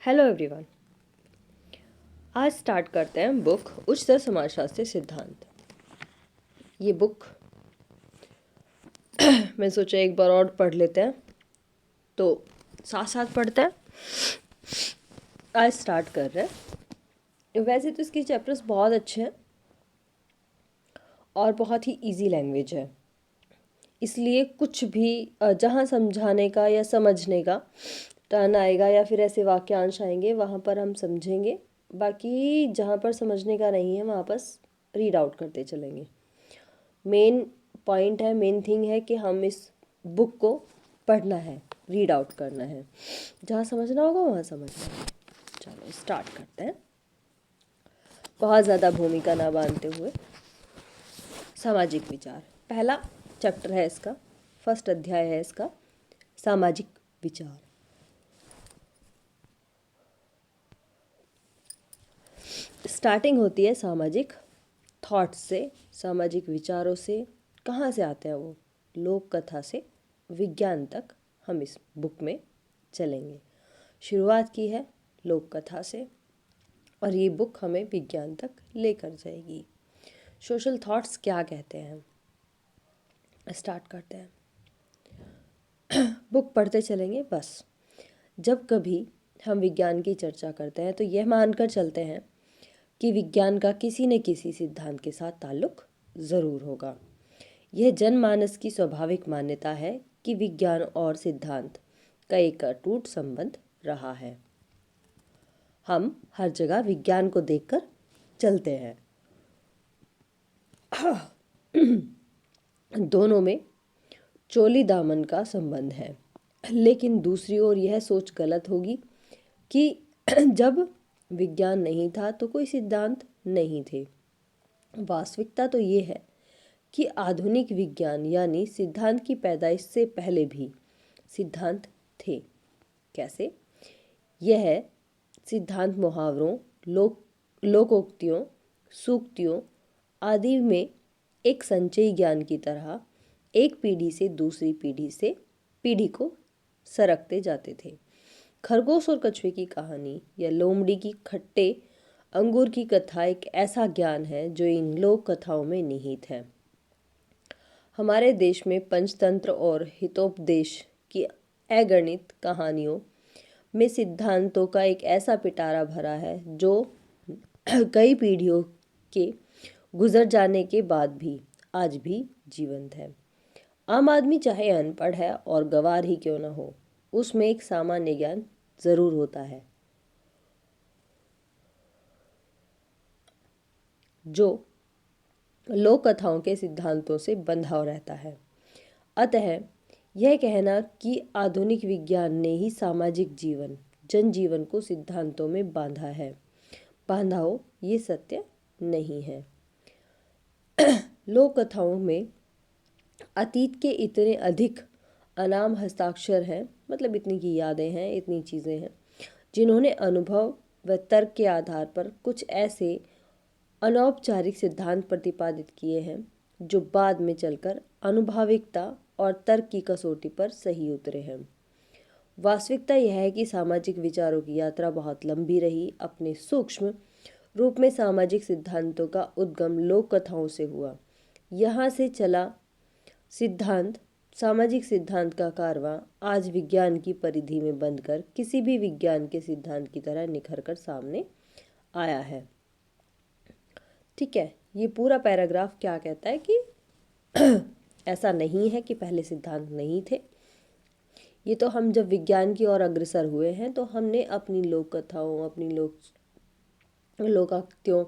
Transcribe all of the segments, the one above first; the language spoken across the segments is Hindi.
Hello everyone. आज स्टार्ट करते हैं बुक उच्चतर समाजशास्त्री सिद्धांत। ये बुक मैं सोचा एक बार और पढ़ लेते हैं, तो साथ साथ पढ़ते हैं। आज स्टार्ट कर रहे हैं। वैसे तो इसके चैप्टर्स बहुत अच्छे हैं और बहुत ही इजी लैंग्वेज है, इसलिए कुछ भी जहाँ समझाने का या समझने का टर्न आएगा या फिर ऐसे वाक्यांश आएंगे वहाँ पर हम समझेंगे। बाकी जहाँ पर समझने का नहीं है वहाँ पर रीड आउट करते चलेंगे। मेन पॉइंट है, मेन थिंग है कि हम इस बुक को पढ़ना है, रीड आउट करना है। जहाँ समझना होगा वहाँ समझना है। चलो स्टार्ट करते हैं, बहुत ज़्यादा भूमिका ना बांधते हुए। सामाजिक विचार पहला चैप्टर है इसका, फर्स्ट अध्याय है इसका, सामाजिक विचार। स्टार्टिंग होती है सामाजिक थॉट्स से, सामाजिक विचारों से। कहाँ से आते हैं वो? लोक कथा से विज्ञान तक हम इस बुक में चलेंगे। शुरुआत की है लोक कथा से और ये बुक हमें विज्ञान तक लेकर जाएगी। सोशल थॉट्स क्या कहते हैं, स्टार्ट करते हैं। बुक पढ़ते चलेंगे बस। जब कभी हम विज्ञान की चर्चा करते हैं तो यह मानकर चलते हैं कि विज्ञान का किसी न किसी सिद्धांत के साथ ताल्लुक ज़रूर होगा। यह जनमानस की स्वाभाविक मान्यता है कि विज्ञान और सिद्धांत का एक अटूट संबंध रहा है। हम हर जगह विज्ञान को देखकर चलते हैं। दोनों में चोली दामन का संबंध है, लेकिन दूसरी ओर यह सोच गलत होगी कि जब विज्ञान नहीं था तो कोई सिद्धांत नहीं थे। वास्तविकता तो ये है कि आधुनिक विज्ञान यानी सिद्धांत की पैदाइश से पहले भी सिद्धांत थे। कैसे? यह सिद्धांत मुहावरों, लोकोक्तियों, सूक्तियों आदि में एक संचयी ज्ञान की तरह एक पीढ़ी से दूसरी पीढ़ी को सरकते जाते थे। खरगोश और कछुए की कहानी या लोमड़ी की खट्टे अंगूर की कथा एक ऐसा ज्ञान है जो इन लोक कथाओं में निहित है। हमारे देश में पंचतंत्र और हितोपदेश की अगणित कहानियों में सिद्धांतों का एक ऐसा पिटारा भरा है जो कई पीढ़ियों के गुजर जाने के बाद भी आज भी जीवंत है। आम आदमी चाहे अनपढ़ है और गंवार ही क्यों न हो, उसमें एक सामान्य ज्ञान जरूर होता है जो लोक कथाओं के सिद्धांतों से बंधा रहता है। अतः यह कहना कि आधुनिक विज्ञान ने ही सामाजिक जनजीवन को सिद्धांतों में बांधा हो, ये सत्य नहीं है। लोक कथाओं में अतीत के इतने अधिक अनाम हस्ताक्षर हैं, मतलब इतनी की यादें हैं, इतनी चीज़ें हैं जिन्होंने अनुभव व तर्क के आधार पर कुछ ऐसे अनौपचारिक सिद्धांत प्रतिपादित किए हैं जो बाद में चलकर अनुभाविकता और तर्क की कसौटी पर सही उतरे हैं। वास्तविकता यह है कि सामाजिक विचारों की यात्रा बहुत लंबी रही। अपने सूक्ष्म रूप में सामाजिक सिद्धांतों का उद्गम लोक कथाओं से हुआ। यहाँ से चला सामाजिक सिद्धांत का कारवां आज विज्ञान की परिधि में बंधकर किसी भी विज्ञान के सिद्धांत की तरह निखर कर सामने आया है। ठीक है, ये पूरा पैराग्राफ क्या कहता है कि ऐसा नहीं है कि पहले सिद्धांत नहीं थे। ये तो हम जब विज्ञान की ओर अग्रसर हुए हैं तो हमने अपनी लोक कथाओं, अपनी लोकोक्तियों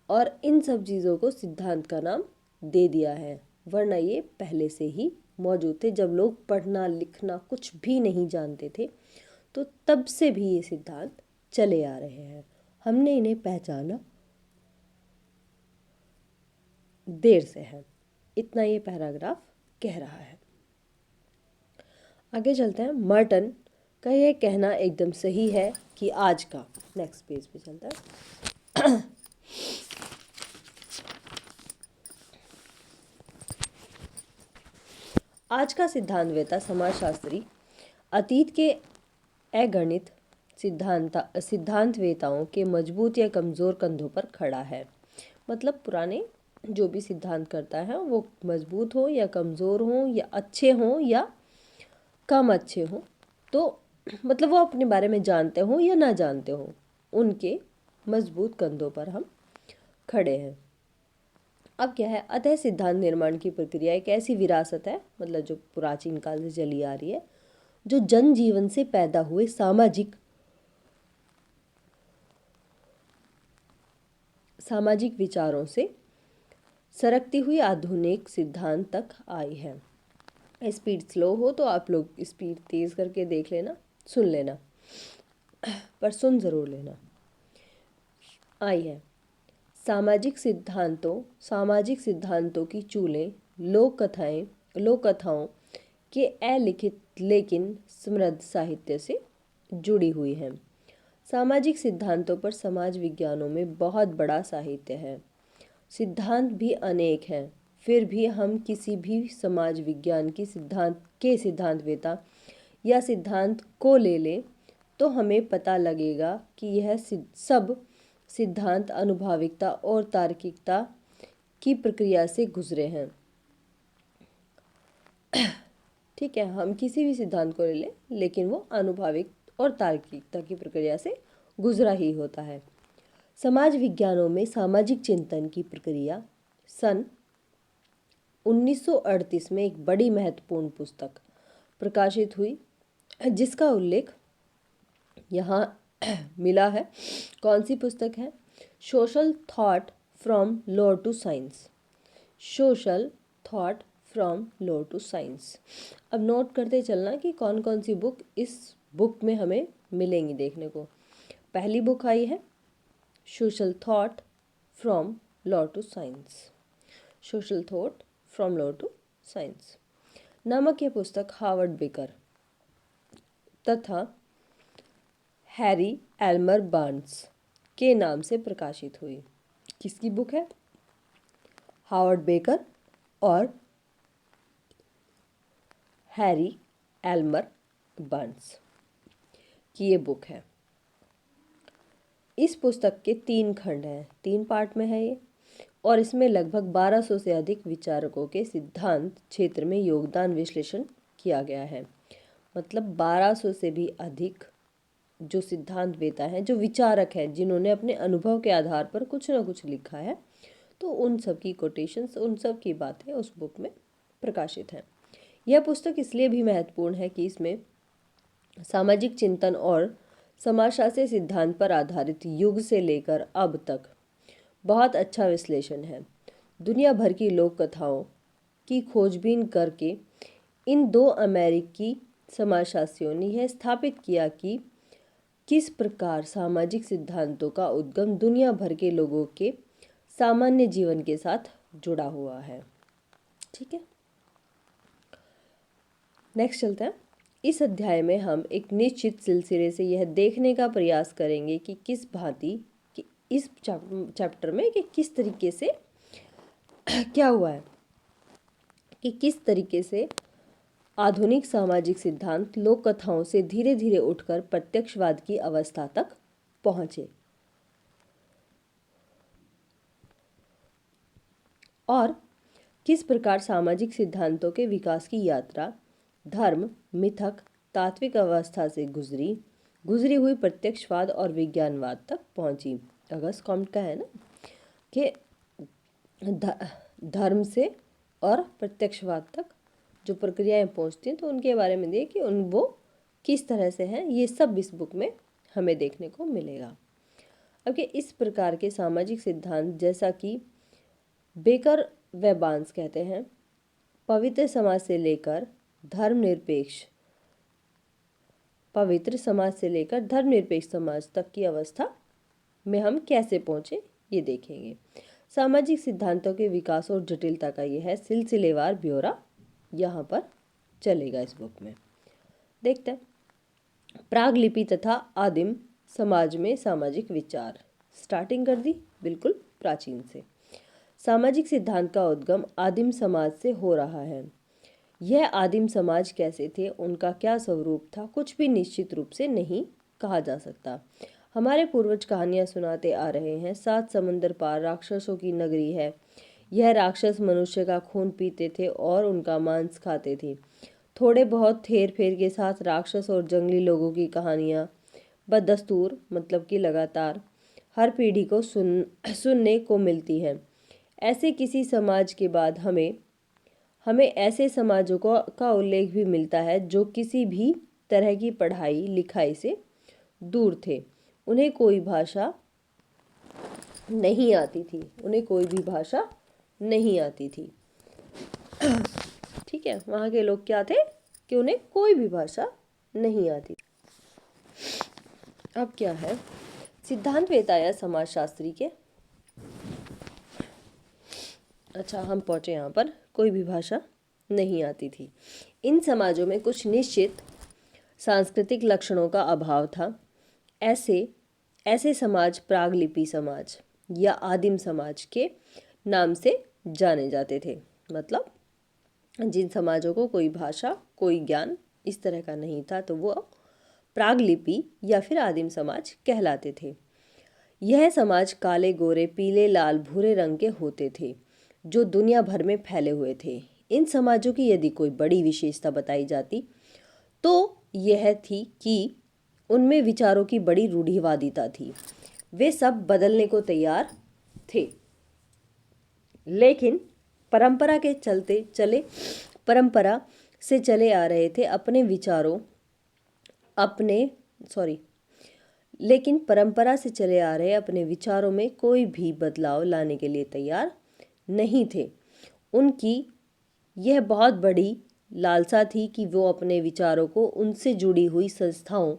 और इन सब चीज़ों को सिद्धांत का नाम दे दिया है, वरना ये पहले से ही मौजूद थे। जब लोग पढ़ना लिखना कुछ भी नहीं जानते थे तो तब से भी ये सिद्धांत चले आ रहे हैं। हमने इन्हें पहचाना देर से है, इतना ये पैराग्राफ कह रहा है। आगे चलते हैं। मर्टन का यह कहना एकदम सही है कि आज का, नेक्स्ट पेज पे चलता है। आज का सिद्धांतवेता समाजशास्त्री अतीत के अगणित सिद्धांतवेताओं के मजबूत या कमज़ोर कंधों पर खड़ा है। मतलब पुराने जो भी सिद्धांत करता है वो मजबूत हो या कमज़ोर हो या अच्छे हों या कम अच्छे हों, तो मतलब वो अपने बारे में जानते हों या ना जानते हों, उनके मजबूत कंधों पर हम खड़े हैं। अब क्या है, अतः सिद्धांत निर्माण की प्रक्रिया एक ऐसी विरासत है, मतलब जो प्राचीन काल से चली आ रही है, जो जनजीवन से पैदा हुए सामाजिक विचारों से सरकती हुई आधुनिक सिद्धांत तक आई है। स्पीड स्लो हो तो आप लोग स्पीड तेज़ करके देख लेना, सुन लेना, पर सुन ज़रूर लेना। आई है। सामाजिक सिद्धांतों की चूलें लोक कथाओं के अलिखित लेकिन समृद्ध साहित्य से जुड़ी हुई हैं। सामाजिक सिद्धांतों पर समाज विज्ञानों में बहुत बड़ा साहित्य है। सिद्धांत भी अनेक हैं, फिर भी हम किसी भी समाज विज्ञान की सिद्धांतवेता या सिद्धांत को ले लें तो हमें पता लगेगा कि यह सब सिद्धांत अनुभाविकता और तार्किकता की प्रक्रिया से गुजरे हैं। ठीक है, हम किसी भी सिद्धांत को ले लें लेकिन वो अनुभाविक और तार्किकता की प्रक्रिया से गुजरा ही होता है। समाज विज्ञानों में सामाजिक चिंतन की प्रक्रिया सन 1938 में एक बड़ी महत्वपूर्ण पुस्तक प्रकाशित हुई, जिसका उल्लेख यहाँ मिला है। कौन सी पुस्तक है? Social thought from law to science. Social thought from law to science. अब नोट करते चलना कि कौन कौन सी बुक इस बुक में हमें मिलेंगी देखने को। पहली बुक आई है social thought from law to science. Social thought from law to science नामक यह पुस्तक हावर्ड बेकर तथा हैरी एल्मर बार्न्स के नाम से प्रकाशित हुई। किसकी बुक है? हावर्ड बेकर और हैरी एल्मर बार्न्स की ये बुक है। इस पुस्तक के 3 खंड हैं, 3 पार्ट में है ये, और इसमें लगभग 1200 से अधिक विचारकों के सिद्धांत क्षेत्र में योगदान विश्लेषण किया गया है। मतलब 1200 से भी अधिक जो सिद्धांतवेता हैं, जो विचारक हैं, जिन्होंने अपने अनुभव के आधार पर कुछ ना कुछ लिखा है, तो उन सब की कोटेशंस, उन सब की बातें उस बुक में प्रकाशित हैं। यह पुस्तक इसलिए भी महत्वपूर्ण है कि इसमें सामाजिक चिंतन और समाजशास्त्रीय सिद्धांत पर आधारित युग से लेकर अब तक बहुत अच्छा विश्लेषण है। दुनिया भर की लोक कथाओं की खोजबीन करके इन 2 अमेरिकी समाजशास्त्रियों ने यह स्थापित किया कि किस प्रकार सामाजिक सिद्धांतों का उद्गम दुनिया भर के लोगों के सामान्य जीवन के साथ जुड़ा हुआ है। ठीक है, नेक्स्ट चलते हैं। इस अध्याय में हम एक निश्चित सिलसिले से यह देखने का प्रयास करेंगे कि किस भांति कि इस चैप्टर में कि किस तरीके से क्या हुआ है, कि किस तरीके से आधुनिक सामाजिक सिद्धांत लोक कथाओं से धीरे धीरे उठकर प्रत्यक्षवाद की अवस्था तक पहुंचे और किस प्रकार सामाजिक सिद्धांतों के विकास की यात्रा धर्म, मिथक, तात्विक अवस्था से गुजरी हुई प्रत्यक्षवाद और विज्ञानवाद तक पहुंची। अगस्त कॉम्ट का है ना कि धर्म से और प्रत्यक्षवाद तक जो प्रक्रियाएं पहुंचती हैं, तो उनके बारे में देखिए कि वो किस तरह से हैं, ये सब इस बुक में हमें देखने को मिलेगा। अब कि इस प्रकार के सामाजिक सिद्धांत, जैसा कि बेकर व बार्न्स कहते हैं, पवित्र समाज से लेकर धर्मनिरपेक्ष समाज तक की अवस्था में हम कैसे पहुँचे ये देखेंगे। सामाजिक सिद्धांतों के विकास और जटिलता का यह है सिलसिलेवार ब्यौरा यहाँ पर चलेगा इस बुक में। देखते हैं। प्रागलिपि तथा आदिम समाज में सामाजिक विचार। स्टार्टिंग कर दी बिल्कुल प्राचीन से। सामाजिक सिद्धांत का उद्गम आदिम समाज से हो रहा है। यह आदिम समाज कैसे थे, उनका क्या स्वरूप था, कुछ भी निश्चित रूप से नहीं कहा जा सकता। हमारे पूर्वज कहानियाँ सुनाते आ रहे हैं, 7 समुंदर पार राक्षसों की नगरी है। यह राक्षस मनुष्य का खून पीते थे और उनका मांस खाते थे। थोड़े बहुत हेर फेर के साथ राक्षस और जंगली लोगों की कहानियाँ बदस्तूर मतलब कि लगातार हर पीढ़ी को सुनने को मिलती हैं। ऐसे किसी समाज के बाद हमें हमें ऐसे समाजों का उल्लेख भी मिलता है जो किसी भी तरह की पढ़ाई लिखाई से दूर थे। उन्हें कोई भाषा नहीं आती थी, उन्हें कोई भी भाषा नहीं आती थी। ठीक है, वहाँ के लोग क्या थे कि उन्हें कोई भी भाषा नहीं आती। अब क्या है, सिद्धांत वेता या समाजशास्त्री के। अच्छा, हम पहुँचे यहाँ पर, कोई भी भाषा नहीं आती थी। इन समाजों में कुछ निश्चित सांस्कृतिक लक्षणों का अभाव था। ऐसे ऐसे समाज प्रागलिपि समाज या आदिम समाज के नाम से जाने जाते थे। मतलब जिन समाजों को कोई भाषा, कोई ज्ञान इस तरह का नहीं था, तो वो प्रागलिपि या फिर आदिम समाज कहलाते थे। यह समाज काले, गोरे, पीले, लाल, भूरे रंग के होते थे, जो दुनिया भर में फैले हुए थे। इन समाजों की यदि कोई बड़ी विशेषता बताई जाती तो यह थी कि उनमें विचारों की बड़ी रूढ़िवादिता थी। वे सब बदलने को तैयार थे, लेकिन परंपरा से चले आ रहे थे अपने विचारों लेकिन परंपरा से चले आ रहे अपने विचारों में कोई भी बदलाव लाने के लिए तैयार नहीं थे। उनकी यह बहुत बड़ी लालसा थी कि वो अपने विचारों को उनसे जुड़ी हुई संस्थाओं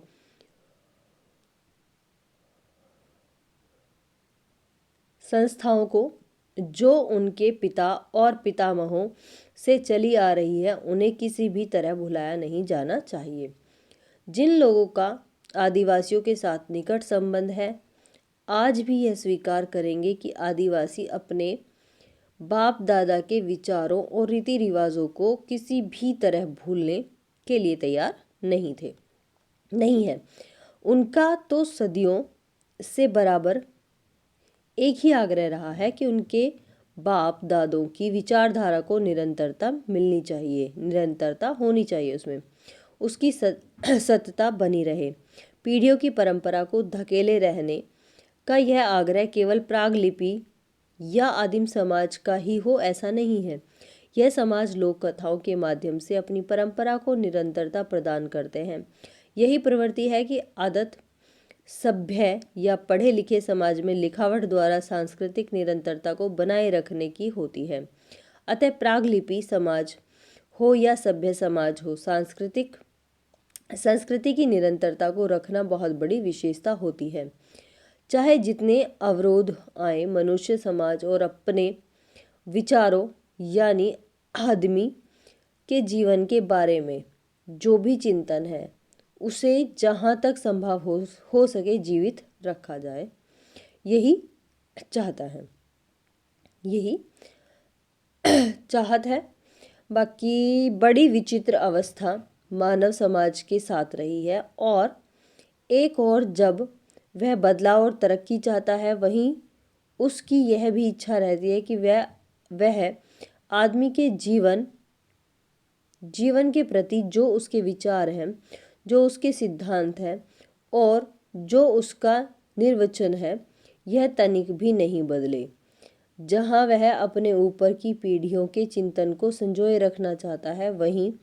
को जो उनके पिता और पितामहों से चली आ रही है, उन्हें किसी भी तरह भुलाया नहीं जाना चाहिए। जिन लोगों का आदिवासियों के साथ निकट संबंध है, आज भी यह स्वीकार करेंगे कि आदिवासी अपने बाप दादा के विचारों और रीति रिवाजों को किसी भी तरह भूलने के लिए तैयार नहीं है। उनका तो सदियों से बराबर एक ही आग्रह रहा है कि उनके बाप दादों की विचारधारा को निरंतरता होनी चाहिए, उसमें उसकी सतता बनी रहे। पीढ़ियों की परंपरा को धकेले रहने का यह आग्रह केवल प्रागलिपि या आदिम समाज का ही हो, ऐसा नहीं है। यह समाज लोक कथाओं के माध्यम से अपनी परंपरा को निरंतरता प्रदान करते हैं। यही प्रवृत्ति है कि आदत सभ्य या पढ़े लिखे समाज में लिखावट द्वारा सांस्कृतिक निरंतरता को बनाए रखने की होती है। अतः प्रागलिपि समाज हो या सभ्य समाज हो, संस्कृति की निरंतरता को रखना बहुत बड़ी विशेषता होती है। चाहे जितने अवरोध आए, मनुष्य समाज और अपने विचारों यानी आदमी के जीवन के बारे में जो भी चिंतन है, उसे जहाँ तक संभव हो सके जीवित रखा जाए, यही चाहत है। बाकी बड़ी विचित्र अवस्था मानव समाज के साथ रही है, और एक और जब वह बदलाव और तरक्की चाहता है, वहीं उसकी यह भी इच्छा रहती है कि वह आदमी के जीवन के प्रति जो उसके विचार हैं, जो उसके सिद्धांत हैं और जो उसका निर्वचन है, यह तनिक भी नहीं बदले। जहाँ वह अपने ऊपर की पीढ़ियों के चिंतन को संजोए रखना चाहता है, वहीं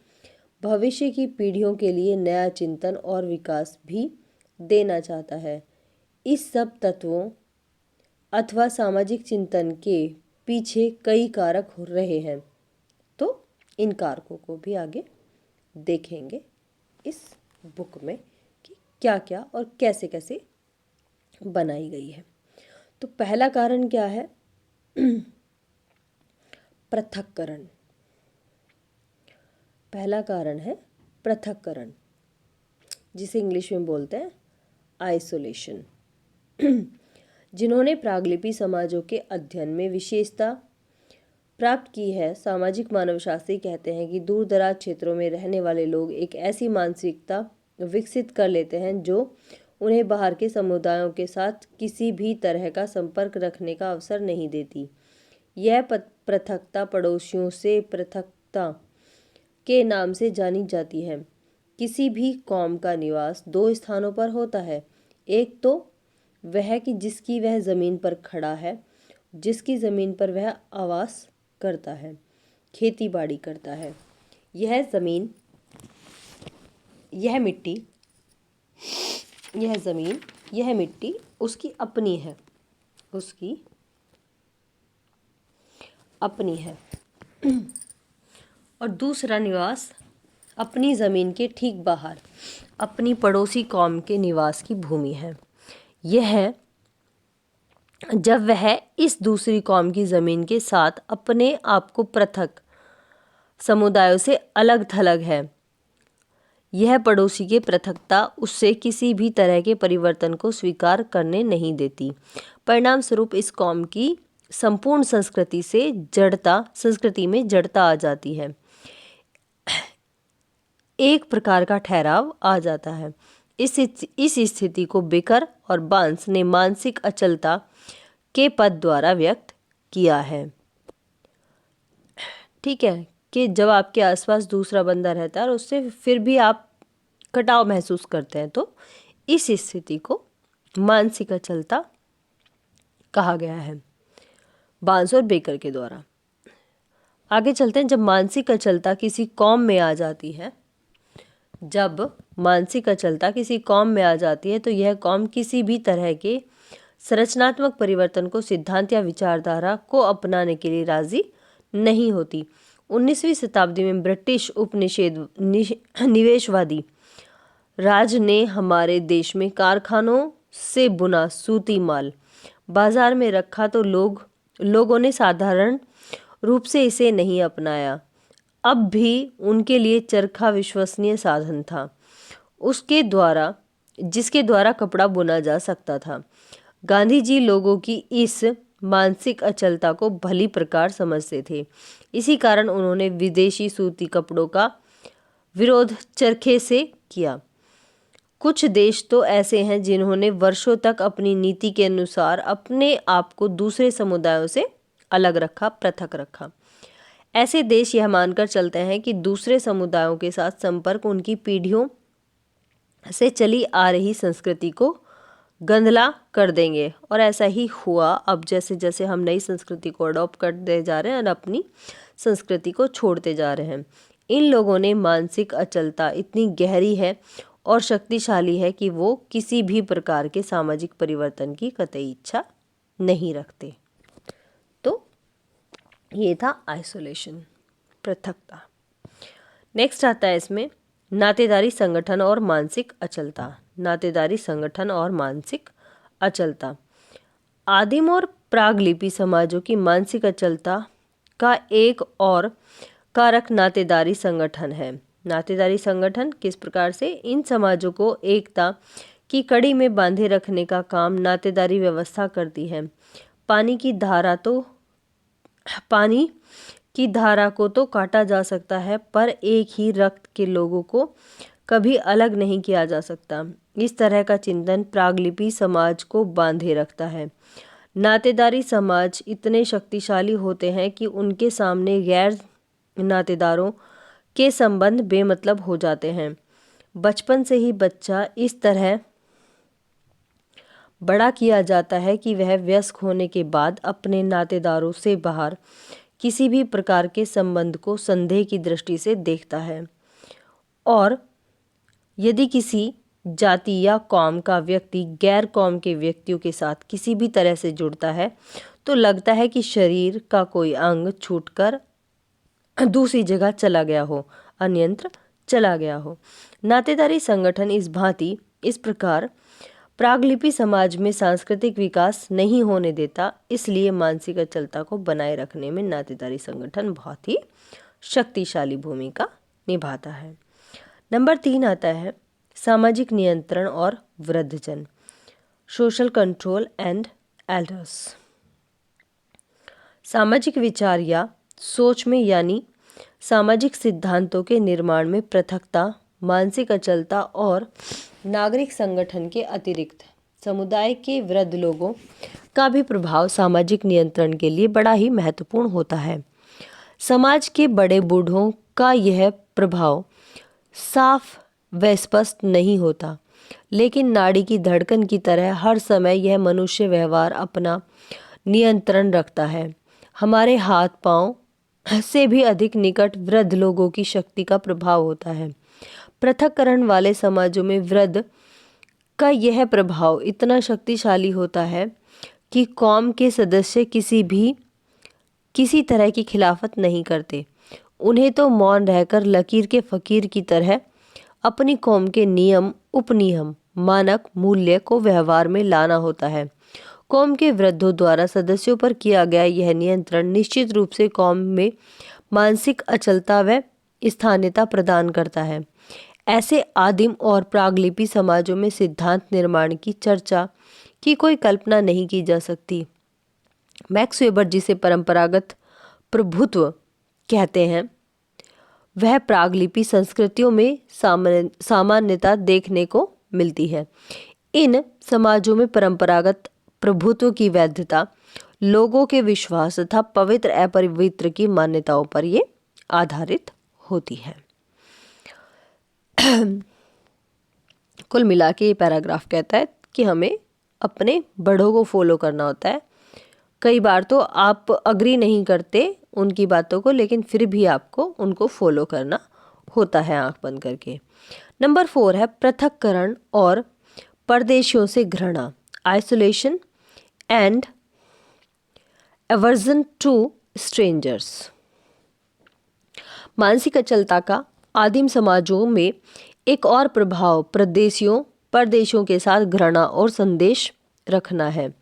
भविष्य की पीढ़ियों के लिए नया चिंतन और विकास भी देना चाहता है। इस सब तत्वों अथवा सामाजिक चिंतन के पीछे कई कारक हो रहे हैं, तो इन कारकों को भी आगे देखेंगे इस बुक में कि क्या क्या और कैसे कैसे बनाई गई है। तो पहला कारण क्या है? पृथक्करण। पहला कारण है पृथक्करण, जिसे इंग्लिश में बोलते हैं आइसोलेशन। जिन्होंने प्रागलिपि समाजों के अध्ययन में विशेषता प्राप्त की है, सामाजिक मानवशास्त्री कहते हैं कि दूर दराज क्षेत्रों में रहने वाले लोग एक ऐसी मानसिकता विकसित कर लेते हैं जो उन्हें बाहर के समुदायों के साथ किसी भी तरह का संपर्क रखने का अवसर नहीं देती। यह पृथकता पड़ोसियों से पृथकता के नाम से जानी जाती है। किसी भी कौम का निवास दो स्थानों पर होता है। एक तो वह कि जिसकी वह ज़मीन पर खड़ा है, जिसकी ज़मीन पर वह आवास करता है, खेती बाड़ी करता है। यह ज़मीन, यह मिट्टी, यह ज़मीन, यह मिट्टी उसकी अपनी है, उसकी अपनी है। और दूसरा निवास अपनी ज़मीन के ठीक बाहर अपनी पड़ोसी कौम के निवास की भूमि है। यह जब वह इस दूसरी कौम की ज़मीन के साथ अपने आप को पृथक समुदायों से अलग थलग है, यह पड़ोसी के पृथकता उससे किसी भी तरह के परिवर्तन को स्वीकार करने नहीं देती। परिणाम स्वरूप इस कौम की संपूर्ण संस्कृति में जड़ता आ जाती है, एक प्रकार का ठहराव आ जाता है। इस स्थिति को बेकर और बांस ने मानसिक अचलता के पद द्वारा व्यक्त किया है। ठीक है, कि जब आपके आसपास दूसरा बंदा रहता है और उससे फिर भी आप कटाव महसूस करते हैं, तो इस स्थिति को मानसिक अचलता कहा गया है बांस और बेकर के द्वारा। आगे चलते हैं। जब मानसिक अचलता किसी कौम में आ जाती है, जब मानसिक अचलता किसी कौम में आ जाती है तो यह कौम किसी भी तरह के संरचनात्मक परिवर्तन को सिद्धांत या विचारधारा को अपनाने के लिए राजी नहीं होती। 19वीं शताब्दी में ब्रिटिश निवेशवादी राज ने हमारे देश में कारखानों से बुना सूती माल बाजार में रखा तो लोगों ने साधारण रूप से इसे नहीं अपनाया। अब भी उनके लिए चरखा विश्वसनीय साधन था, जिसके द्वारा कपड़ा बुना जा सकता था। गांधी जी लोगों की इस मानसिक अचलता को भली प्रकार समझते थे। इसी कारण उन्होंने विदेशी सूती कपड़ों का विरोध चरखे से किया। कुछ देश तो ऐसे हैं जिन्होंने वर्षों तक अपनी नीति के अनुसार अपने आप को दूसरे समुदायों से अलग रखा, पृथक रखा। ऐसे देश यह मानकर चलते हैं कि दूसरे समुदायों के साथ संपर्क उनकी पीढ़ियों से चली आ रही संस्कृति को गंधला कर देंगे, और ऐसा ही हुआ। अब जैसे जैसे हम नई संस्कृति को अडॉप्ट करते जा रहे हैं और अपनी संस्कृति को छोड़ते जा रहे हैं, इन लोगों ने मानसिक अचलता इतनी गहरी है और शक्तिशाली है कि वो किसी भी प्रकार के सामाजिक परिवर्तन की कतई इच्छा नहीं रखते। तो ये था आइसोलेशन, पृथकता। नेक्स्ट आता है इसमें नातेदारी संगठन और मानसिक अचलता। नातेदारी संगठन और मानसिक अचलता। आदिम और प्रागलिपि समाजों की मानसिक अचलता का एक और कारक नातेदारी संगठन है। नातेदारी संगठन किस प्रकार से इन समाजों को एकता की कड़ी में बांधे रखने का काम नातेदारी व्यवस्था करती है। पानी की धारा को तो काटा जा सकता है, पर एक ही रक्त के लोगों को कभी अलग नहीं किया जा सकता। इस तरह का चिंतन प्रागलिपि समाज को बांधे रखता है। नातेदारी समाज इतने शक्तिशाली होते हैं कि उनके सामने गैर नातेदारों के संबंध बेमतलब हो जाते हैं। बचपन से ही बच्चा इस तरह बड़ा किया जाता है कि वह वयस्क होने के बाद अपने नातेदारों से बाहर किसी भी प्रकार के संबंध को संदेह की दृष्टि से देखता है, और यदि किसी जाति या कौम का व्यक्ति गैर कौम के व्यक्तियों के साथ किसी भी तरह से जुड़ता है तो लगता है कि शरीर का कोई अंग छूटकर दूसरी जगह चला गया हो, अन्यत्र चला गया हो। नातेदारी संगठन इस प्रकार प्रागलिपि समाज में सांस्कृतिक विकास नहीं होने देता। इसलिए मानसिक अचलता को बनाए रखने में नातेदारी संगठन बहुत ही शक्तिशाली भूमिका निभाता है। नंबर 3 आता है सामाजिक नियंत्रण और वृद्धजन, सोशल कंट्रोल एंड एल्डर्स। सामाजिक विचार या सोच में यानी सामाजिक सिद्धांतों के निर्माण में पृथकता, मानसिक अचलता और नागरिक संगठन के अतिरिक्त समुदाय के वृद्ध लोगों का भी प्रभाव सामाजिक नियंत्रण के लिए बड़ा ही महत्वपूर्ण होता है। समाज के बड़े बूढ़ों का यह प्रभाव साफ व स्पष्ट नहीं होता, लेकिन नाड़ी की धड़कन की तरह हर समय यह मनुष्य व्यवहार अपना नियंत्रण रखता है। हमारे हाथ पांव से भी अधिक निकट वृद्ध लोगों की शक्ति का प्रभाव होता है। पृथक्करण वाले समाजों में वृद्ध का यह प्रभाव इतना शक्तिशाली होता है कि कौम के सदस्य किसी तरह की खिलाफत नहीं करते। उन्हें तो मौन रहकर लकीर के फकीर की तरह अपनी कौम के नियम, उपनियम, मानक, मूल्य को व्यवहार में लाना होता है। कौम के वृद्धों द्वारा सदस्यों पर किया गया यह नियंत्रण निश्चित रूप से कौम में मानसिक अचलता व स्थानीयता प्रदान करता है। ऐसे आदिम और प्रागलिपि समाजों में सिद्धांत निर्माण की चर्चा की कोई कल्पना नहीं की जा सकती। मैक्स वेबर जिसे परंपरागत प्रभुत्व कहते हैं, वह प्रागलिपि संस्कृतियों में सामान्यता देखने को मिलती है। इन समाजों में परंपरागत प्रभुत्व की वैधता लोगों के विश्वास तथा पवित्र अपवित्र की मान्यताओं पर ये आधारित होती है। कुल मिला के ये पैराग्राफ कहता है कि हमें अपने बड़ों को फॉलो करना होता है। कई बार तो आप अग्री नहीं करते उनकी बातों को, लेकिन फिर भी आपको उनको फॉलो करना होता है आंख बंद करके। नंबर 4 है पृथक्करण और परदेशियों से घृणा, isolation and aversion to strangers. मानसिक अचलता का आदिम समाजों में एक और प्रभाव परदेशियों के साथ घृणा और संदेश रखना है।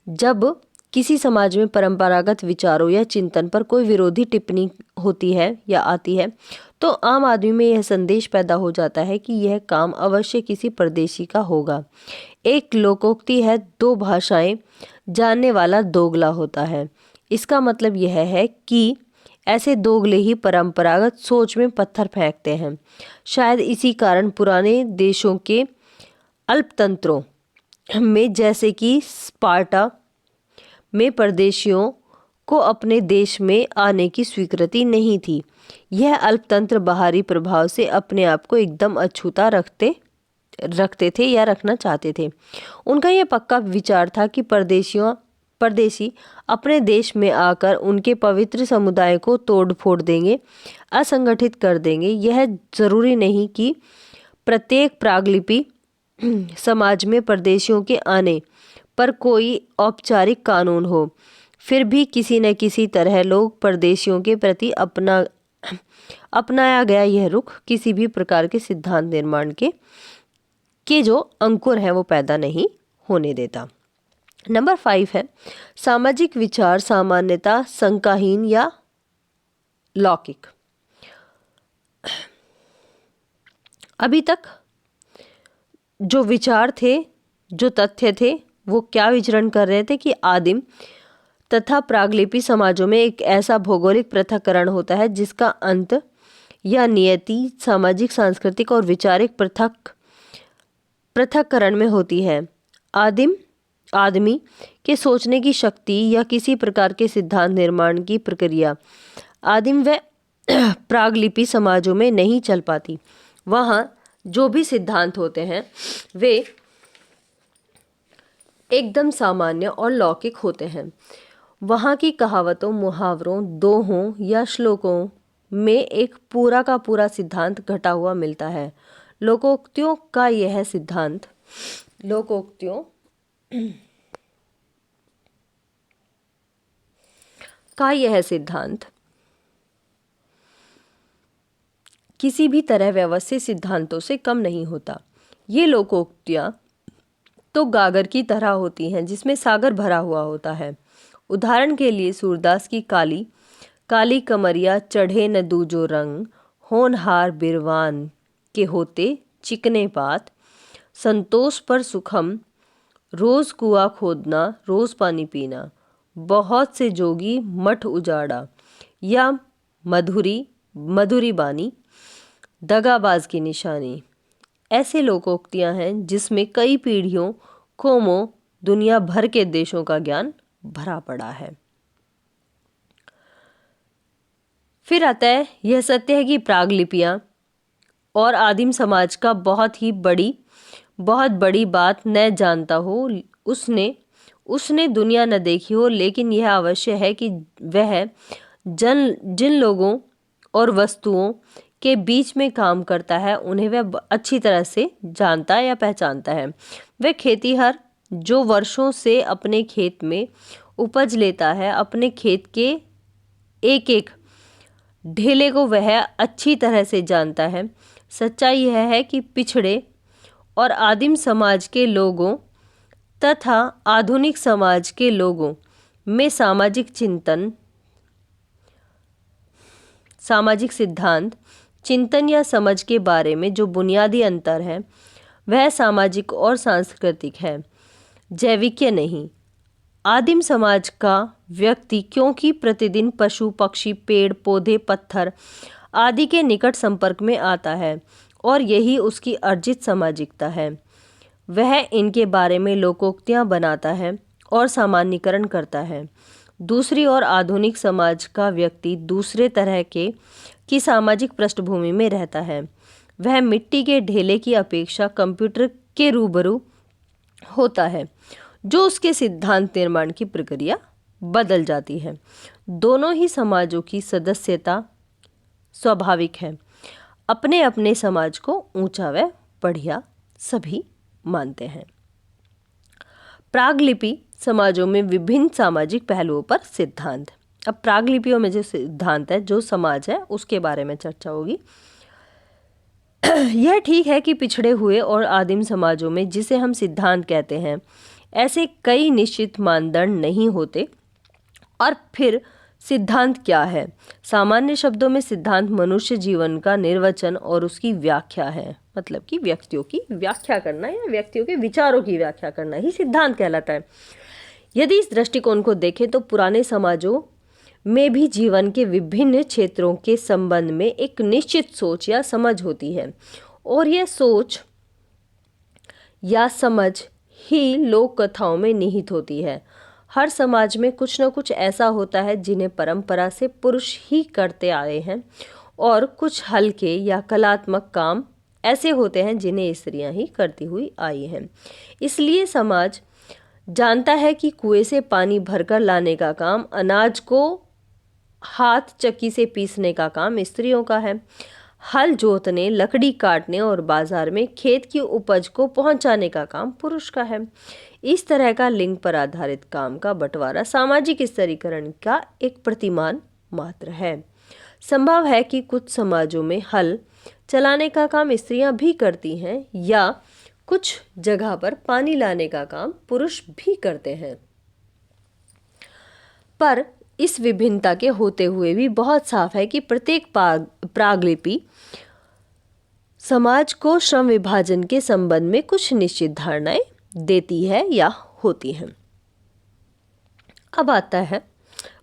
जब किसी समाज में परंपरागत विचारों या चिंतन पर कोई विरोधी टिप्पणी होती है या आती है, तो आम आदमी में यह संदेश पैदा हो जाता है कि यह काम अवश्य किसी परदेशी का होगा। एक लोकोक्ति है, 2 भाषाएं जानने वाला दोगला होता है। इसका मतलब यह है कि ऐसे दोगले ही परंपरागत सोच में पत्थर फेंकते हैं। शायद इसी कारण पुराने देशों के अल्पतंत्रों में, जैसे कि स्पार्टा में, परदेशियों को अपने देश में आने की स्वीकृति नहीं थी। यह अल्पतंत्र बाहरी प्रभाव से अपने आप को एकदम अछूता रखते थे या रखना चाहते थे। उनका यह पक्का विचार था कि परदेशी अपने देश में आकर उनके पवित्र समुदाय को तोड़ फोड़ देंगे, असंगठित कर देंगे। यह जरूरी नहीं कि प्रत्येक प्रागलिपि समाज में परदेशियों के आने पर कोई औपचारिक कानून हो, फिर भी किसी न किसी तरह लोग परदेशियों के प्रति अपनाया गया यह रुख किसी भी प्रकार के सिद्धांत निर्माण के जो अंकुर है वो पैदा नहीं होने देता। नंबर 5 है सामाजिक विचार सामान्यता शंकाहीन या लौकिक। अभी तक जो विचार थे, जो तथ्य थे, वो क्या विचरण कर रहे थे कि आदिम तथा प्रागलिपि समाजों में एक ऐसा भौगोलिक पृथक्करण होता है जिसका अंत या नियति सामाजिक, सांस्कृतिक और विचारिक पृथक्करण में होती है। आदमी के सोचने की शक्ति या किसी प्रकार के सिद्धांत निर्माण की प्रक्रिया आदिम व प्रागलिपि समाजों में नहीं चल पाती। वहाँ जो भी सिद्धांत होते हैं वे एकदम सामान्य और लौकिक होते हैं। वहाँ की कहावतों, मुहावरों, दोहों या श्लोकों में एक पूरा का पूरा सिद्धांत घटा हुआ मिलता है। लोकोक्तियों का यह सिद्धांत किसी भी तरह व्यवस्थित सिद्धांतों से कम नहीं होता। ये लोकोक्तियाँ तो गागर की तरह होती हैं जिसमें सागर भरा हुआ होता है। उदाहरण के लिए सूरदास की काली कमरिया चढ़े न दूजो रंग, होनहार बिरवान के होते चिकने पात, संतोष पर सुखम, रोज कुआं खोदना रोज पानी पीना, बहुत से जोगी मठ उजाड़ा, या मधुरी बानी, दगाबाज की निशानी। ऐसे लोकोक्तियां हैं जिसमें कई पीढ़ियों, कौमों, दुनिया भर के देशों का ज्ञान भरा पड़ा है। फिर आता है, यह सत्य है कि प्रागलिपियां और आदिम समाज का बहुत बड़ी बात न जानता हो, उसने दुनिया न देखी हो, लेकिन यह अवश्य है कि वह जिन लोगों और वस्तुओं के बीच में काम करता है उन्हें वह अच्छी तरह से जानता या पहचानता है। वह खेतीहर जो वर्षों से अपने खेत में उपज लेता है, अपने खेत के एक एक ढेले को वह अच्छी तरह से जानता है। सच्चाई यह है कि पिछड़े और आदिम समाज के लोगों तथा आधुनिक समाज के लोगों में सामाजिक सिद्धांत, चिंतन या समझ के बारे में जो बुनियादी अंतर है वह सामाजिक और सांस्कृतिक है, जैविक नहीं। आदिम समाज का व्यक्ति क्योंकि प्रतिदिन पशु, पक्षी, पेड़, पौधे, पत्थर आदि के निकट संपर्क में आता है और यही उसकी अर्जित सामाजिकता है, वह इनके बारे में लोकोक्तियां बनाता है और सामान्यीकरण करता है। दूसरी ओर आधुनिक समाज का व्यक्ति दूसरे तरह की सामाजिक पृष्ठभूमि में रहता है। वह मिट्टी के ढेले की अपेक्षा कंप्यूटर के रूबरू होता है, जो उसके सिद्धांत निर्माण की प्रक्रिया बदल जाती है। दोनों ही समाजों की सदस्यता स्वाभाविक है, अपने अपने समाज को ऊंचा व बढ़िया सभी मानते हैं। प्रागलिपि समाजों में विभिन्न सामाजिक पहलुओं पर सिद्धांत। अब प्रागलिपियों में जो सिद्धांत है, जो समाज है, उसके बारे में चर्चा होगी। यह ठीक है कि पिछड़े हुए और आदिम समाजों में, जिसे हम सिद्धांत कहते हैं, ऐसे कई निश्चित मानदंड नहीं होते। और फिर सिद्धांत क्या है? सामान्य शब्दों में सिद्धांत मनुष्य जीवन का निर्वचन और उसकी व्याख्या है। मतलब कि व्यक्तियों की व्याख्या करना या व्यक्तियों के विचारों की व्याख्या करना ही सिद्धांत कहलाता है। यदि इस दृष्टिकोण को देखें तो पुराने समाजों में भी जीवन के विभिन्न क्षेत्रों के संबंध में एक निश्चित सोच या समझ होती है, और यह सोच या समझ ही लोक कथाओं में निहित होती है। हर समाज में कुछ न कुछ ऐसा होता है जिन्हें परंपरा से पुरुष ही करते आए हैं, और कुछ हल्के या कलात्मक काम ऐसे होते हैं जिन्हें स्त्रियां ही करती हुई आई हैं। इसलिए समाज जानता है कि कुएं से पानी भरकर लाने का काम, अनाज को हाथ चक्की से पीसने का काम स्त्रियों का है, हल जोतने, लकड़ी काटने और बाजार में खेत की उपज को पहुंचाने का काम पुरुष का है। इस तरह का लिंग पर आधारित काम का बंटवारा सामाजिक स्तरीकरण का एक प्रतिमान मात्र है। संभव है कि कुछ समाजों में हल चलाने का काम स्त्रियां भी करती हैं, या कुछ जगह पर पानी लाने का काम पुरुष भी करते हैं। पर इस विभिन्नता के होते हुए भी बहुत साफ है कि प्रत्येक प्रागलिपि समाज को श्रम विभाजन के संबंध में कुछ निश्चित धारणाएं देती है या होती हैं। अब आता है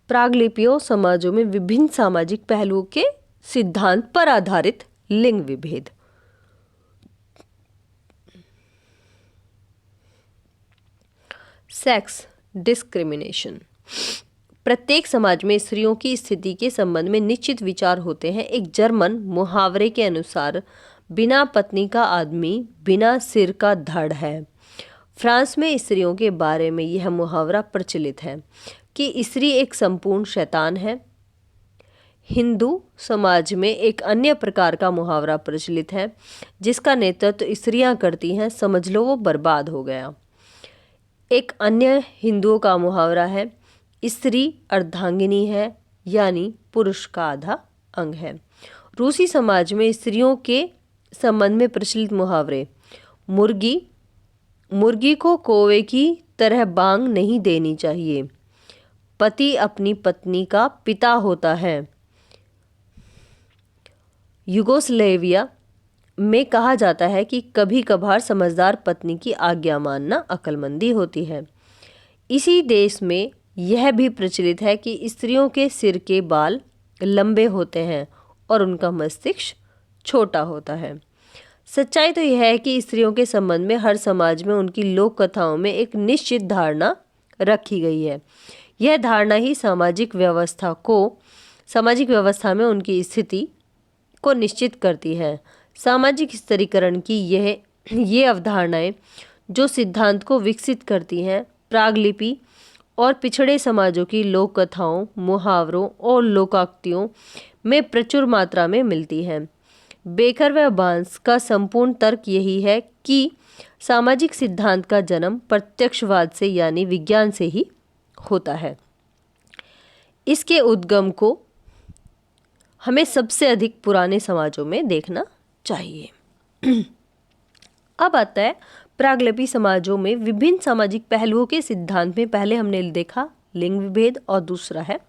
प्रागलिपियों समाजों में विभिन्न सामाजिक पहलुओं के सिद्धांत पर आधारित लिंग विभेद। Sex discrimination. प्रत्येक समाज में स्त्रियों की स्थिति के संबंध में निश्चित विचार होते हैं। एक जर्मन मुहावरे के अनुसार बिना पत्नी का आदमी बिना सिर का धड़ है। फ्रांस में स्त्रियों के बारे में यह मुहावरा प्रचलित है कि स्त्री एक संपूर्ण शैतान है। हिंदू समाज में एक अन्य प्रकार का मुहावरा प्रचलित है जिसका नेतृत्व स्त्रियां करती हैं, समझ लो वो बर्बाद हो गया। एक अन्य हिंदुओं का मुहावरा है, स्त्री अर्धांगिनी है, यानी पुरुष का आधा अंग है। रूसी समाज में स्त्रियों के संबंध में प्रचलित मुहावरे, मुर्गी को कौवे की तरह बांग नहीं देनी चाहिए, पति अपनी पत्नी का पिता होता है। यूगोस्लेविया में कहा जाता है कि कभी कभार समझदार पत्नी की आज्ञा मानना अक्लमंदी होती है। इसी देश में यह भी प्रचलित है कि स्त्रियों के सिर के बाल लंबे होते हैं और उनका मस्तिष्क छोटा होता है। सच्चाई तो यह है कि स्त्रियों के संबंध में हर समाज में उनकी लोक कथाओं में एक निश्चित धारणा रखी गई है। यह धारणा ही सामाजिक व्यवस्था में उनकी स्थिति को निश्चित करती है। सामाजिक स्तरीकरण की ये अवधारणाएं जो सिद्धांत को विकसित करती हैं, प्रागलिपि और पिछड़े समाजों की लोक कथाओं, मुहावरों और लोकोक्तियों में प्रचुर मात्रा में मिलती हैं। बेकर व बांस का संपूर्ण तर्क यही है कि सामाजिक सिद्धांत का जन्म प्रत्यक्षवाद से यानी विज्ञान से ही होता है। इसके उद्गम को हमें सबसे अधिक पुराने समाजों में देखना चाहिए। अब आता है प्रागलिपि समाजों में विभिन्न सामाजिक पहलुओं के सिद्धांत में पहले हमने देखा लिंग विभेद और दूसरा है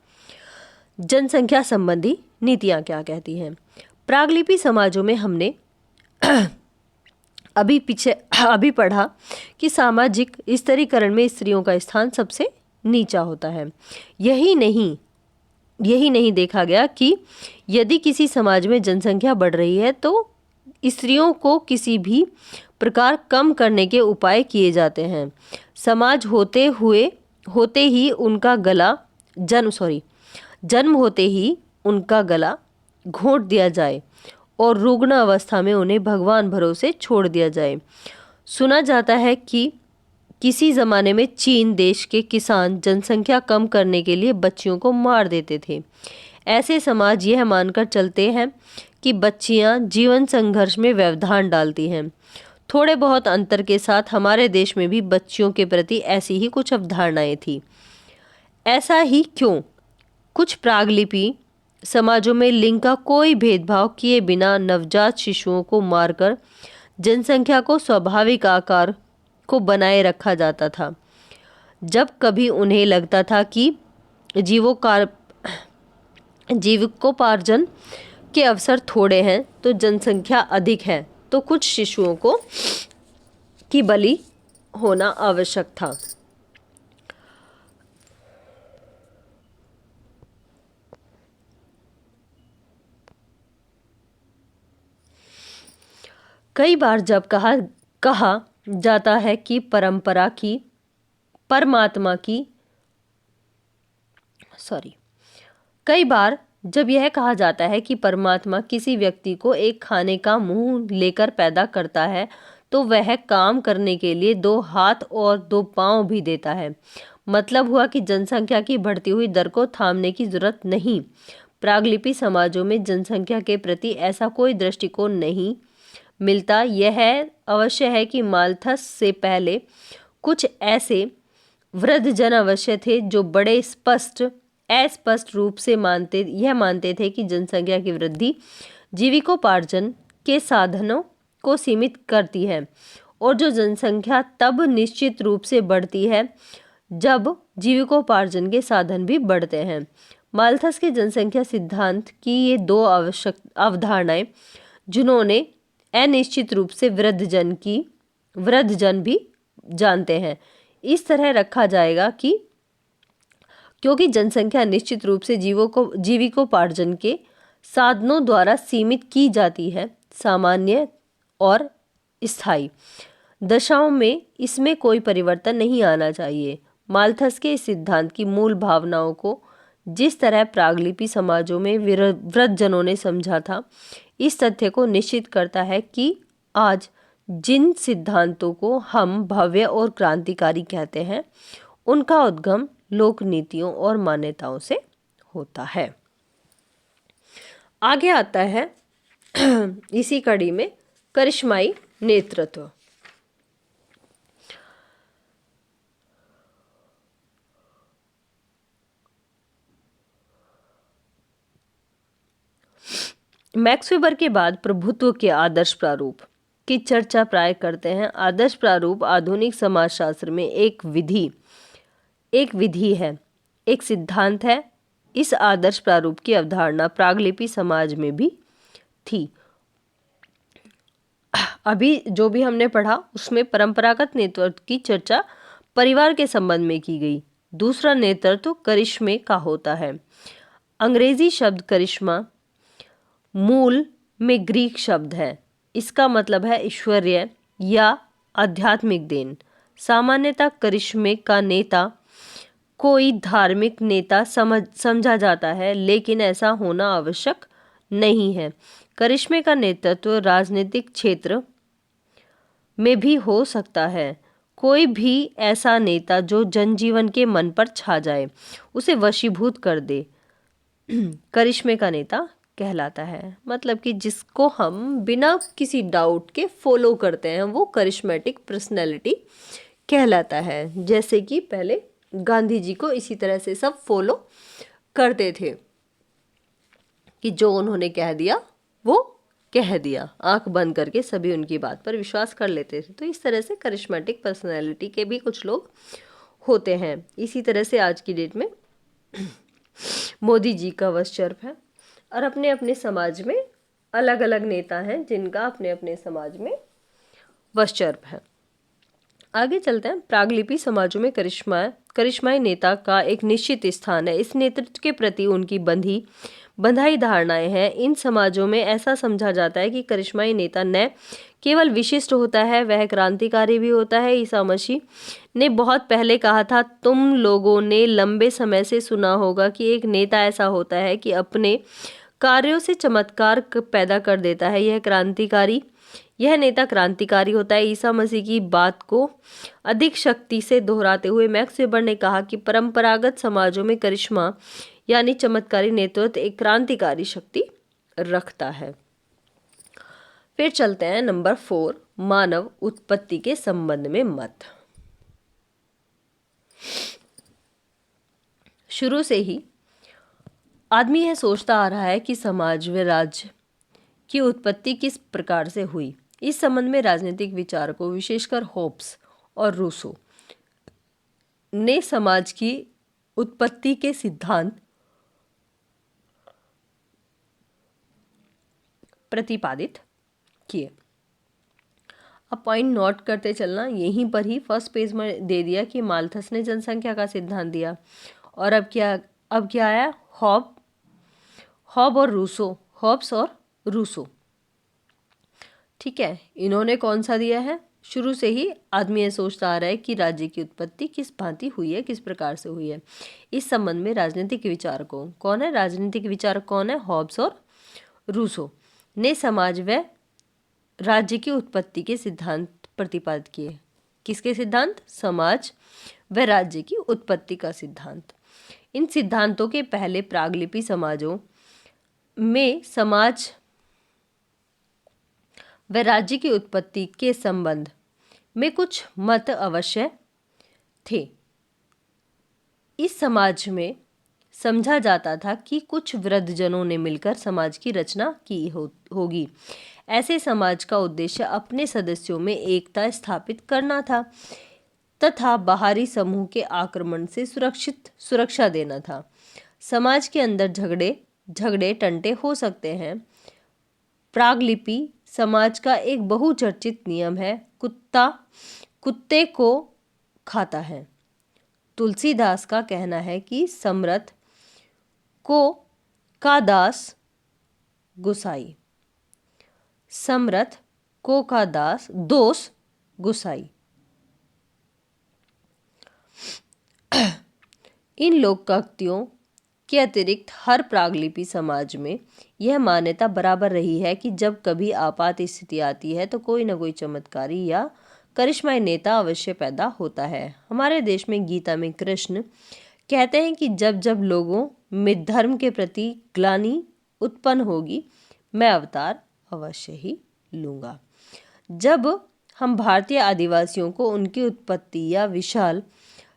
जनसंख्या संबंधी नीतियां क्या कहती हैं। प्रागलिपि समाजों में हमने अभी पढ़ा कि सामाजिक स्तरीकरण में स्त्रियों का स्थान सबसे नीचा होता है। यही नहीं देखा गया कि यदि किसी समाज में जनसंख्या बढ़ रही है तो स्त्रियों को किसी भी प्रकार कम करने के उपाय किए जाते हैं। समाज जन्म होते ही उनका गला घोंट दिया जाए और रुग्ण अवस्था में उन्हें भगवान भरोसे छोड़ दिया जाए। सुना जाता है कि किसी ज़माने में चीन देश के किसान जनसंख्या कम करने के लिए बच्चियों को मार देते थे। ऐसे समाज यह मानकर चलते हैं कि बच्चियां जीवन संघर्ष में व्यवधान डालती हैं। थोड़े बहुत अंतर के साथ हमारे देश में भी बच्चियों के प्रति ऐसी ही कुछ अवधारणाएं थी। ऐसा ही क्यों? कुछ प्रागलिपि समाजों में लिंग का कोई भेदभाव किए बिना नवजात शिशुओं को मारकर जनसंख्या को स्वाभाविक आकार को बनाए रखा जाता था। जब कभी उन्हें लगता था कि जीविकोपार्जन के अवसर थोड़े हैं तो जनसंख्या अधिक है तो कुछ शिशुओं को की बलि होना आवश्यक था। कई बार जब कहा जाता है कि कई बार जब यह कहा जाता है कि परमात्मा किसी व्यक्ति को एक खाने का मुंह लेकर पैदा करता है तो वह काम करने के लिए 2 हाथ और 2 पांव भी देता है। मतलब हुआ कि जनसंख्या की बढ़ती हुई दर को थामने की जरूरत नहीं। प्रागलिपि समाजों में जनसंख्या के प्रति ऐसा कोई दृष्टिकोण नहीं मिलता। यह अवश्य है कि माल्थस से पहले कुछ ऐसे वृद्धजन अवश्य थे जो बड़े अस्पष्ट रूप से मानते थे कि जनसंख्या की वृद्धि जीविकोपार्जन के साधनों को सीमित करती है और जो जनसंख्या तब निश्चित रूप से बढ़ती है जब जीविकोपार्जन के साधन भी बढ़ते हैं। माल्थस के जनसंख्या सिद्धांत की ये 2 आवश्यक अवधारणाएं जिन्होंने अनिश्चित रूप से वृद्धजन भी जानते हैं। इस तरह रखा जाएगा कि क्योंकि जनसंख्या निश्चित रूप से जीविकोपार्जन के साधनों द्वारा सीमित की जाती है, सामान्य और स्थायी दशाओं में इसमें कोई परिवर्तन नहीं आना चाहिए। माल्थस के इस सिद्धांत की मूल भावनाओं को जिस तरह प्रागलिपि समाजों में वृद्धजनों ने समझा था, इस तथ्य को निश्चित करता है कि आज जिन सिद्धांतों को हम भव्य और क्रांतिकारी कहते हैं उनका उद्गम लोक नीतियों और मान्यताओं से होता है। आगे आता है इसी कड़ी में करिश्माई नेतृत्व। मैक्स वेबर के बाद प्रभुत्व के आदर्श प्रारूप की चर्चा प्राय करते हैं। आदर्श प्रारूप आधुनिक समाजशास्त्र में एक विधि है, एक सिद्धांत है। इस आदर्श प्रारूप की अवधारणा प्रागलिपि समाज में भी थी। अभी जो भी हमने पढ़ा उसमें परंपरागत नेतृत्व की चर्चा परिवार के संबंध में की गई। दूसरा नेतृत्व करिश्मे का होता है। अंग्रेजी शब्द करिश्मा मूल में ग्रीक शब्द है इसका मतलब है ऐश्वर्य या आध्यात्मिक देन। सामान्यतः करिश्मे का नेता कोई धार्मिक नेता समझा जाता है, लेकिन ऐसा होना आवश्यक नहीं है। करिश्मे का नेतृत्व राजनीतिक क्षेत्र में भी हो सकता है। कोई भी ऐसा नेता जो जनजीवन के मन पर छा जाए, उसे वशीभूत कर दे, करिश्मे का नेता कहलाता है। मतलब कि जिसको हम बिना किसी डाउट के फॉलो करते हैं, वो करिश्मेटिक पर्सनैलिटी कहलाता है। जैसे कि पहले गांधी जी को इसी तरह से सब फॉलो करते थे कि जो उन्होंने कह दिया वो कह दिया, आंख बंद करके सभी उनकी बात पर विश्वास कर लेते थे। तो इस तरह से करिश्मेटिक पर्सनैलिटी के भी कुछ लोग होते हैं। इसी तरह से आज की डेट में मोदी जी का वंशजर्फ है, और अपने अपने समाज में अलग अलग नेता हैं जिनका अपने अपने समाज में वंशजर्फ है। आगे चलते हैं। प्रागलिपि समाजों में करिश्माई नेता का एक निश्चित स्थान है। इस नेतृत्व के प्रति उनकी बंधाई धारणाएं हैं। इन समाजों में ऐसा समझा जाता है कि करिश्माई नेता न केवल विशिष्ट होता है, वह क्रांतिकारी भी होता है। ईसा मसीह ने बहुत पहले कहा था, तुम लोगों ने लंबे समय से सुना होगा कि एक नेता ऐसा होता है कि अपने कार्यों से चमत्कार पैदा कर देता है। यह नेता क्रांतिकारी होता है। ईसा मसीह की बात को अधिक शक्ति से दोहराते हुए मैक्स वेबर ने कहा कि परंपरागत समाजों में करिश्मा यानी चमत्कारी नेतृत्व एक क्रांतिकारी शक्ति रखता है। फिर चलते हैं नंबर 4, मानव उत्पत्ति के संबंध में मत। शुरू से ही आदमी यह सोचता आ रहा है कि समाज व राज्य की उत्पत्ति किस प्रकार से हुई। इस संबंध में राजनीतिक विचारकों, विशेषकर होब्स और रूसो ने समाज की उत्पत्ति के सिद्धांत प्रतिपादित किए। अब पॉइंट नोट करते चलना, यहीं पर ही फर्स्ट पेज में दे दिया कि माल्थस ने जनसंख्या का सिद्धांत दिया। और अब क्या आया? हॉब्स और रूसो। ठीक है, इन्होंने कौन सा दिया है? शुरू से ही आदमी ये सोचता आ रहा है कि राज्य की उत्पत्ति किस भांति हुई है, किस प्रकार से हुई है। इस संबंध में राजनीतिक विचारकों कौन है? राजनीतिक विचारक कौन है? हॉब्स और रूसो ने समाज व राज्य की उत्पत्ति के सिद्धांत प्रतिपादित किए। किसके सिद्धांत? समाज व राज्य की उत्पत्ति का सिद्धांत। इन सिद्धांतों के पहले प्रागलिपि समाजों में समाज व राज्य की उत्पत्ति के संबंध में कुछ मत अवश्य थे। इस समाज में समझा जाता था कि कुछ वृद्धजनों ने मिलकर समाज की रचना की होगी। ऐसे समाज का उद्देश्य अपने सदस्यों में एकता स्थापित करना था तथा बाहरी समूह के आक्रमण से सुरक्षा देना था। समाज के अंदर झगड़े टंटे हो सकते हैं। प्रागलिपि समाज का एक बहुचर्चित नियम है, कुत्ते को खाता है। तुलसीदास का कहना है कि समरथ को का दास गुसाई, समरथ को का दोष गुसाई। इन लोकोक्तियों के अतिरिक्त हर प्रागलिपि समाज में यह मान्यता बराबर रही है कि जब कभी आपात स्थिति आती है तो कोई न कोई चमत्कारी या करिश्माई नेता अवश्य पैदा होता है। हमारे देश में गीता में कृष्ण कहते हैं कि जब जब लोगों में धर्म के प्रति ग्लानि उत्पन्न होगी, मैं अवतार अवश्य ही लूँगा। जब हम भारतीय आदिवासियों को उनकी उत्पत्ति या विशाल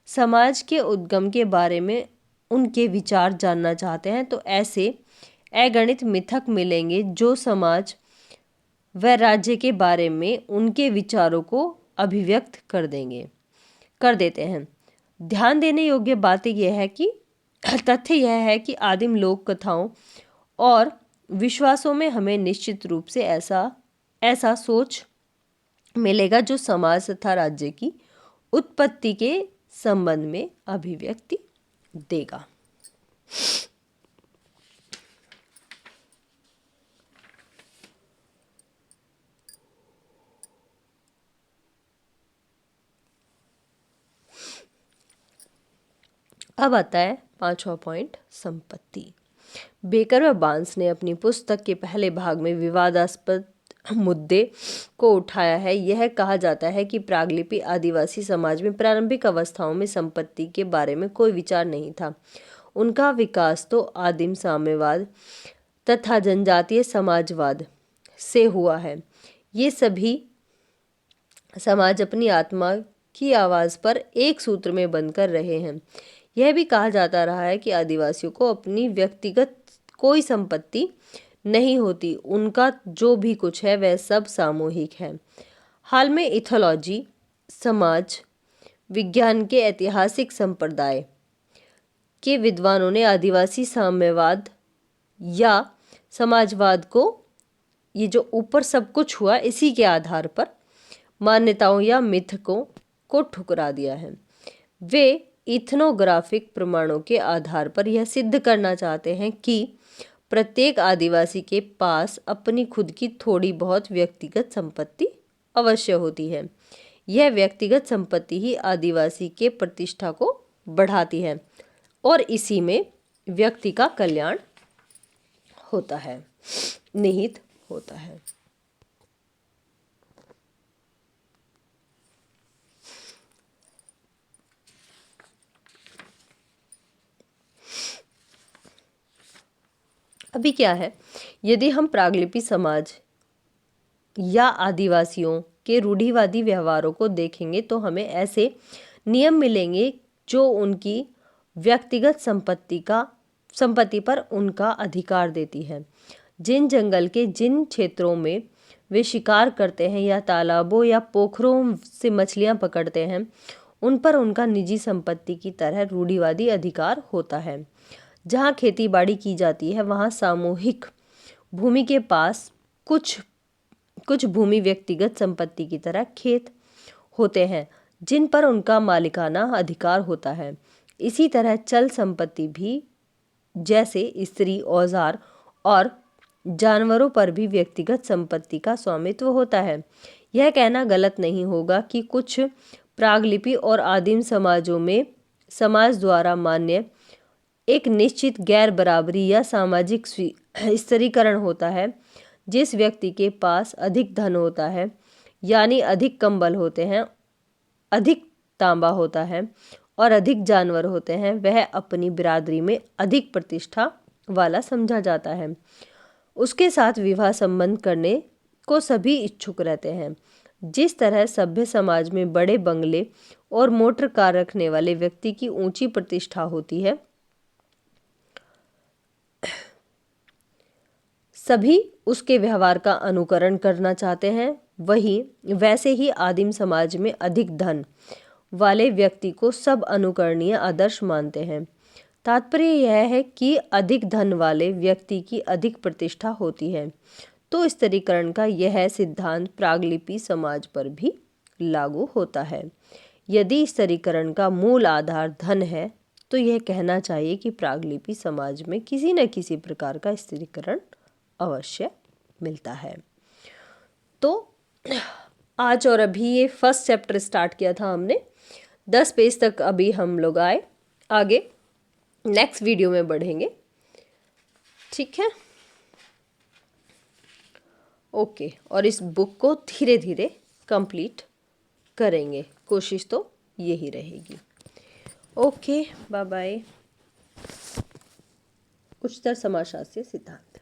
समाज के उद्गम के बारे में उनके विचार जानना चाहते हैं तो ऐसे अगणित मिथक मिलेंगे जो समाज व राज्य के बारे में उनके विचारों को अभिव्यक्त कर देते हैं। ध्यान देने योग्य बात तथ्य यह है कि आदिम लोक कथाओं और विश्वासों में हमें निश्चित रूप से ऐसा सोच मिलेगा जो समाज तथा राज्य की उत्पत्ति के संबंध में अभिव्यक्ति देगा। अब आता है 5वां पॉइंट, संपत्ति। बेकर व बांस ने अपनी पुस्तक के पहले भाग में विवादास्पद मुद्दे को उठाया है। यह कहा जाता है कि प्रागलिपि आदिवासी समाज में प्रारंभिक अवस्थाओं में संपत्ति के बारे में कोई विचार नहीं था। उनका विकास तो आदिम साम्यवाद तथा जनजातीय समाजवाद से हुआ है। ये सभी समाज अपनी आत्मा की आवाज़ पर एक सूत्र में बंधकर रहे हैं। यह भी कहा जाता रहा है कि आदिवासियों को अपनी व्यक्तिगत कोई संपत्ति नहीं होती, उनका जो भी कुछ है वह सब सामूहिक है। हाल में इथोलॉजी समाज विज्ञान के ऐतिहासिक संप्रदाय के विद्वानों ने आदिवासी साम्यवाद या समाजवाद को, ये जो ऊपर सब कुछ हुआ इसी के आधार पर मान्यताओं या मिथकों को ठुकरा दिया है। वे इथनोग्राफिक प्रमाणों के आधार पर यह सिद्ध करना चाहते हैं कि प्रत्येक आदिवासी के पास अपनी खुद की थोड़ी बहुत व्यक्तिगत संपत्ति अवश्य होती है। यह व्यक्तिगत संपत्ति ही आदिवासी के प्रतिष्ठा को बढ़ाती है और इसी में व्यक्ति का कल्याण होता है, निहित होता है। अभी क्या है, यदि हम प्रागलिपि समाज या आदिवासियों के रूढ़िवादी व्यवहारों को देखेंगे तो हमें ऐसे नियम मिलेंगे जो उनकी व्यक्तिगत संपत्ति पर उनका अधिकार देती है। जिन जंगल के जिन क्षेत्रों में वे शिकार करते हैं या तालाबों या पोखरों से मछलियां पकड़ते हैं, उन पर उनका निजी संपत्ति की तरह रूढ़िवादी अधिकार होता है। जहाँ खेती बाड़ी की जाती है वहाँ सामूहिक भूमि के पास कुछ भूमि व्यक्तिगत संपत्ति की तरह खेत होते हैं जिन पर उनका मालिकाना अधिकार होता है। इसी तरह चल संपत्ति भी, जैसे स्त्री, औजार और जानवरों पर भी व्यक्तिगत संपत्ति का स्वामित्व होता है। यह कहना गलत नहीं होगा कि कुछ प्रागलिपि और आदिम समाजों में समाज द्वारा मान्य एक निश्चित गैर बराबरी या सामाजिक स्थिरीकरण होता है। जिस व्यक्ति के पास अधिक धन होता है, यानी अधिक कंबल होते हैं, अधिक तांबा होता है और अधिक जानवर होते हैं, वह अपनी बिरादरी में अधिक प्रतिष्ठा वाला समझा जाता है। उसके साथ विवाह संबंध करने को सभी इच्छुक रहते हैं। जिस तरह सभ्य समाज में बड़े बंगले और मोटर कार रखने वाले व्यक्ति की ऊंची प्रतिष्ठा होती है, सभी उसके व्यवहार का अनुकरण करना चाहते हैं। वैसे ही आदिम समाज में अधिक धन वाले व्यक्ति को सब अनुकरणीय आदर्श मानते हैं। तात्पर्य यह है कि अधिक धन वाले व्यक्ति की अधिक प्रतिष्ठा होती है। तो स्थिरीकरण का यह सिद्धांत प्रागलिपि समाज पर भी लागू होता है। यदि स्थिरीकरण का मूल आधार धन है तो यह कहना चाहिए कि प्रागलिपि समाज में किसी न किसी प्रकार का स्थिरीकरण अवश्य मिलता है। तो आज और अभी ये फर्स्ट चैप्टर स्टार्ट किया था हमने, 10 पेज तक अभी हम लोग आए, आगे नेक्स्ट वीडियो में बढ़ेंगे। ठीक है, ओके। और इस बुक को धीरे धीरे कंप्लीट करेंगे, कोशिश तो यही रहेगी। Okay, bye bye. उच्चतर समाजशास्त्रीय सिद्धांत।